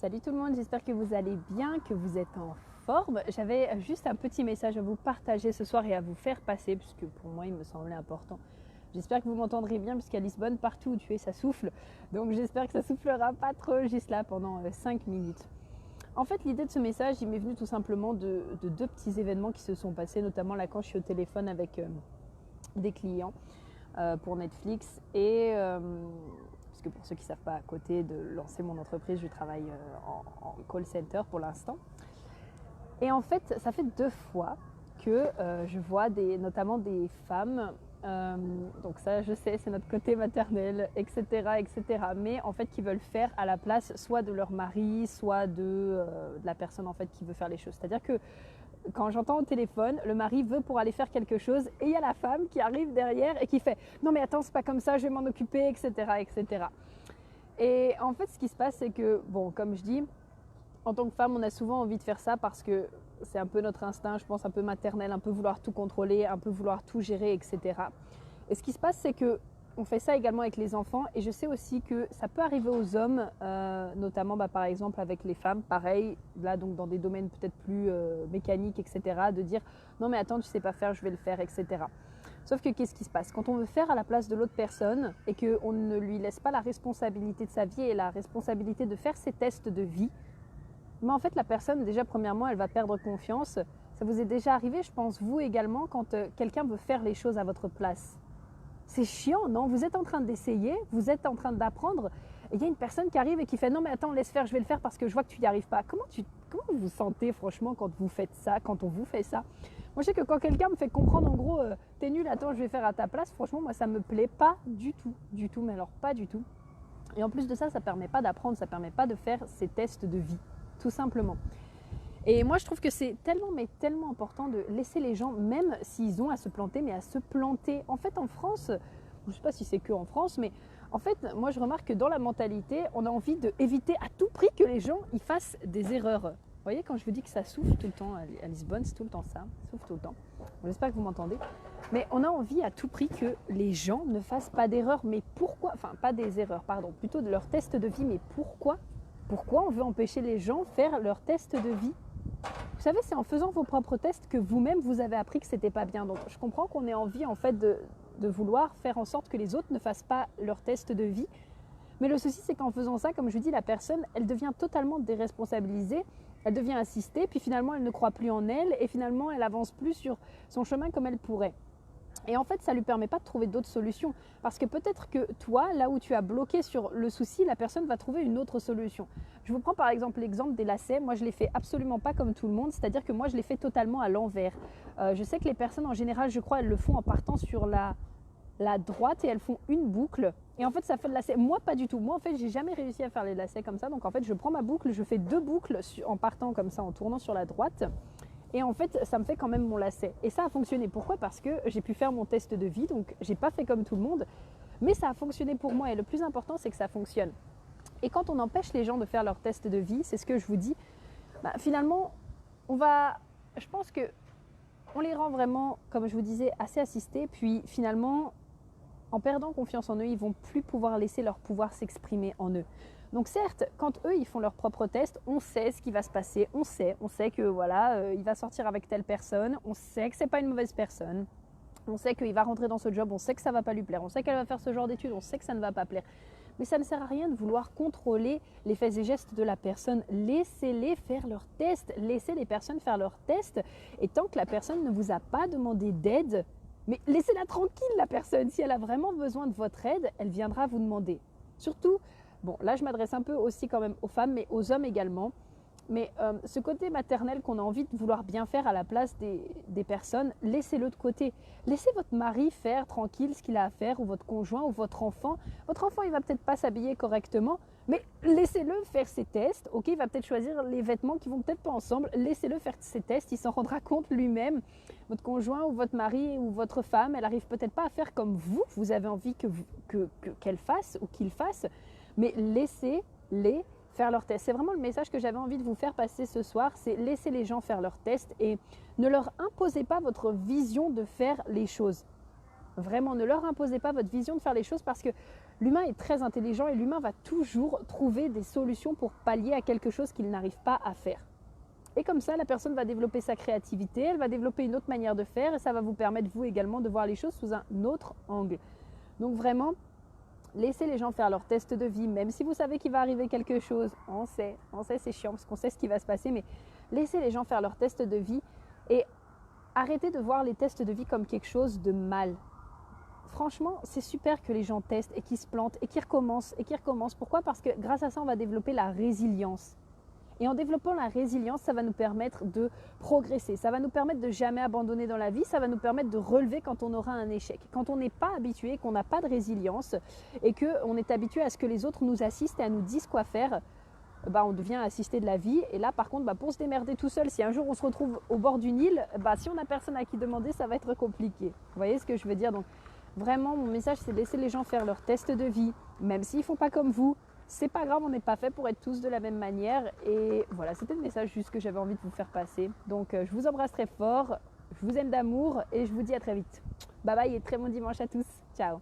Salut tout le monde, j'espère que vous allez bien, que vous êtes en forme. J'avais juste un petit message à vous partager ce soir et à vous faire passer, puisque pour moi il me semblait important. J'espère que vous m'entendrez bien, puisqu'à Lisbonne, partout où tu es, ça souffle. Donc j'espère que ça soufflera pas trop juste là pendant 5 minutes. En fait, l'idée de ce message, il m'est venu tout simplement de deux petits événements qui se sont passés, notamment là quand je suis au téléphone avec des clients pour Netflix parce que pour ceux qui ne savent pas, à côté de lancer mon entreprise, je travaille en call center pour l'instant. Et en fait, ça fait 2 fois que je vois notamment des femmes, donc ça je sais, c'est notre côté maternel, etc., mais en fait qui veulent faire à la place soit de leur mari, soit de la personne en fait qui veut faire les choses. C'est-à-dire que quand j'entends au téléphone, le mari veut pour aller faire quelque chose et il y a la femme qui arrive derrière et qui fait « Non mais attends, c'est pas comme ça, je vais m'en occuper, etc. etc. » Et en fait, ce qui se passe, c'est que, bon, comme je dis, en tant que femme, on a souvent envie de faire ça parce que c'est un peu notre instinct, je pense, un peu maternel, un peu vouloir tout contrôler, un peu vouloir tout gérer, etc. Et ce qui se passe, c'est que on fait ça également avec les enfants et je sais aussi que ça peut arriver aux hommes, notamment par exemple avec les femmes, pareil, là donc dans des domaines peut-être plus mécaniques, etc., de dire non mais attends, tu sais pas faire, je vais le faire, etc. Sauf que qu'est-ce qui se passe? Quand on veut faire à la place de l'autre personne et qu'on ne lui laisse pas la responsabilité de sa vie et la responsabilité de faire ses tests de vie, mais en fait la personne déjà premièrement elle va perdre confiance. Ça vous est déjà arrivé, je pense, vous également, quand quelqu'un veut faire les choses à votre place? C'est chiant, non? Vous êtes en train d'essayer, vous êtes en train d'apprendre, et il y a une personne qui arrive et qui fait « Non mais attends, laisse faire, je vais le faire parce que je vois que tu n'y arrives pas. » Comment vous vous sentez franchement quand vous faites ça, quand on vous fait ça? Moi je sais que quand quelqu'un me fait comprendre en gros « T'es nul, attends, je vais faire à ta place », franchement moi ça me plaît pas du tout, mais alors pas du tout. Et en plus de ça, ça permet pas d'apprendre, ça permet pas de faire ces tests de vie, tout simplement. Et moi, je trouve que c'est tellement important de laisser les gens, même s'ils ont à se planter, mais à se planter. En fait, en France, je ne sais pas si c'est que en France, mais en fait, moi, je remarque que dans la mentalité, on a envie d'éviter à tout prix que les gens y fassent des erreurs. Vous voyez, quand je vous dis que ça souffle tout le temps à Lisbonne, c'est tout le temps ça, ça souffle tout le temps. J'espère que vous m'entendez. Mais on a envie à tout prix que les gens ne fassent pas d'erreurs. Mais pourquoi? Enfin, pas des erreurs, pardon, plutôt de leur test de vie. Mais pourquoi? Pourquoi on veut empêcher les gens de faire leur test de vie? Vous savez, c'est en faisant vos propres tests que vous-même vous avez appris que c'était pas bien. Donc je comprends qu'on ait envie en fait de vouloir faire en sorte que les autres ne fassent pas leur test de vie. Mais le souci, c'est qu'en faisant ça, comme je dis, la personne, elle devient totalement déresponsabilisée, elle devient assistée, puis finalement elle ne croit plus en elle et finalement elle avance plus sur son chemin comme elle pourrait. Et en fait, ça ne lui permet pas de trouver d'autres solutions. Parce que peut-être que toi, là où tu as bloqué sur le souci, la personne va trouver une autre solution. Je vous prends par exemple l'exemple des lacets. Moi, je ne les fais absolument pas comme tout le monde. C'est-à-dire que moi, je les fais totalement à l'envers. Je sais que les personnes, en général, je crois, elles le font en partant sur la droite et elles font une boucle. Et en fait, ça fait le lacet. Moi, pas du tout. Moi, en fait, j'ai jamais réussi à faire les lacets comme ça. Donc, en fait, je prends ma boucle, je fais 2 boucles en partant comme ça, en tournant sur la droite. Et en fait, ça me fait quand même mon lacet. Et ça a fonctionné. Pourquoi? Parce que j'ai pu faire mon test de vie, donc j'ai pas fait comme tout le monde, mais ça a fonctionné pour moi. Et le plus important, c'est que ça fonctionne. Et quand on empêche les gens de faire leur test de vie, c'est ce que je vous dis, finalement, je pense que on les rend vraiment, comme je vous disais, assez assistés. Puis finalement, en perdant confiance en eux, ils vont plus pouvoir laisser leur pouvoir s'exprimer en eux. Donc certes, quand eux, ils font leur propre test, on sait ce qui va se passer, on sait que voilà, il va sortir avec telle personne, on sait que c'est pas une mauvaise personne, on sait qu'il va rentrer dans ce job, on sait que ça va pas lui plaire, on sait qu'elle va faire ce genre d'études, on sait que ça ne va pas plaire. Mais ça ne sert à rien de vouloir contrôler les faits et gestes de la personne. Laissez-les faire leur test, laissez les personnes faire leur test. Et tant que la personne ne vous a pas demandé d'aide, mais laissez-la tranquille, la personne. Si elle a vraiment besoin de votre aide, elle viendra vous demander. Surtout, bon, là je m'adresse un peu aussi quand même aux femmes, mais aux hommes également. Mais ce côté maternel qu'on a envie de vouloir bien faire à la place des personnes, laissez-le de côté. Laissez votre mari faire tranquille ce qu'il a à faire, ou votre conjoint, ou votre enfant. Votre enfant, il va peut-être pas s'habiller correctement, mais laissez-le faire ses tests. Ok, il va peut-être choisir les vêtements qui vont peut-être pas ensemble. Laissez-le faire ses tests, il s'en rendra compte lui-même. Votre conjoint ou votre mari ou votre femme, elle arrive peut-être pas à faire comme vous avez envie qu'elle fasse ou qu'il fasse, mais laissez-les faire leurs tests. C'est vraiment le message que j'avais envie de vous faire passer ce soir, c'est laisser les gens faire leurs tests et ne leur imposez pas votre vision de faire les choses. Vraiment, ne leur imposez pas votre vision de faire les choses parce que L'humain est très intelligent et l'humain va toujours trouver des solutions pour pallier à quelque chose qu'il n'arrive pas à faire. Et comme ça, la personne va développer sa créativité, elle va développer une autre manière de faire et ça va vous permettre, vous également, de voir les choses sous un autre angle. Donc vraiment, laissez les gens faire leur test de vie, même si vous savez qu'il va arriver quelque chose. On sait c'est chiant parce qu'on sait ce qui va se passer, mais laissez les gens faire leur test de vie et arrêtez de voir les tests de vie comme quelque chose de mal. Franchement, c'est super que les gens testent et qu'ils se plantent et qu'ils recommencent et qu'ils recommencent. Pourquoi ? Parce que grâce à ça, on va développer la résilience. Et en développant la résilience, ça va nous permettre de progresser, ça va nous permettre de jamais abandonner dans la vie, ça va nous permettre de relever quand on aura un échec. Quand on n'est pas habitué, qu'on n'a pas de résilience et qu'on est habitué à ce que les autres nous assistent et à nous disent quoi faire, on devient assisté de la vie. Et là, par contre, pour se démerder tout seul, si un jour on se retrouve au bord d'une île, si on n'a personne à qui demander, ça va être compliqué. Vous voyez ce que je veux dire ? Donc vraiment, mon message, c'est de laisser les gens faire leur test de vie, même s'ils ne font pas comme vous. C'est pas grave, on n'est pas fait pour être tous de la même manière. Et voilà, c'était le message juste que j'avais envie de vous faire passer. Donc je vous embrasse très fort, je vous aime d'amour et je vous dis à très vite. Bye bye et très bon dimanche à tous. Ciao.